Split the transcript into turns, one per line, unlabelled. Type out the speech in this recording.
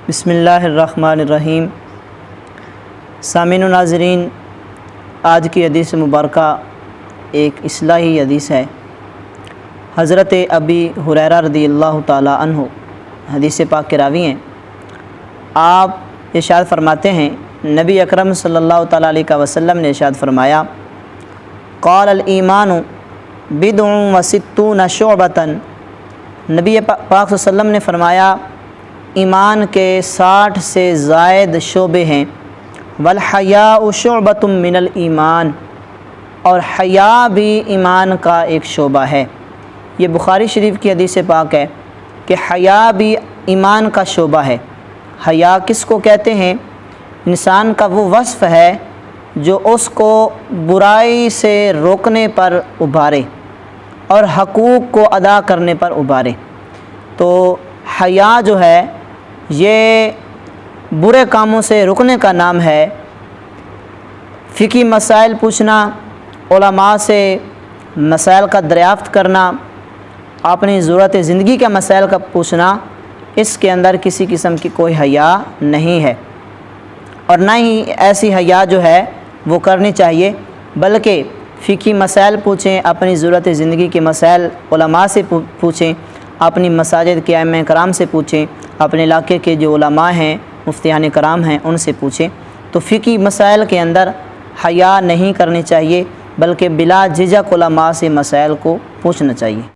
بسم اللہ الرحمن الرحیم۔ سامعین و ناظرین، آج کی حدیث مبارکہ ایک اصلاحی حدیث ہے۔ حضرت ابی ہریرہ رضی اللہ تعالی عنہ حدیث پاک کے راوی ہیں۔ آپ ارشاد فرماتے ہیں، نبی اکرم صلی اللہ تعالی علیہ وسلم نے ارشاد فرمایا، قال الایمان بضع وستون شعبۃ۔ نبی پاک صلی اللہ علیہ وسلم نے فرمایا، ایمان کے 60 سے زائد شعبے ہیں۔ والحیاء شعبۃ من الایمان، اور حیا بھی ایمان کا ایک شعبہ ہے۔ یہ بخاری شریف کی حدیث پاک ہے کہ حیا بھی ایمان کا شعبہ ہے۔ حیا کس کو کہتے ہیں؟ انسان کا وہ وصف ہے جو اس کو برائی سے روکنے پر ابھارے اور حقوق کو ادا کرنے پر ابھارے۔ تو حیا جو ہے یہ برے کاموں سے رکنے کا نام ہے۔ فقہی مسائل پوچھنا، علماء سے مسائل کا دریافت کرنا، اپنی ضرورت زندگی کے مسائل کا پوچھنا، اس کے اندر کسی قسم کی کوئی حیا نہیں ہے، اور نہ ہی ایسی حیا جو ہے وہ کرنی چاہیے، بلکہ فقہی مسائل پوچھیں، اپنی ضرورت زندگی کے مسائل علماء سے پوچھیں، اپنی مساجد کے ائمہ کرام سے پوچھیں، اپنے علاقے کے جو علماء ہیں، مفتیان کرام ہیں، ان سے پوچھیں۔ تو فقہی مسائل کے اندر حیا نہیں کرنی چاہیے، بلکہ بلا جھجک علماء سے مسائل کو پوچھنا چاہیے۔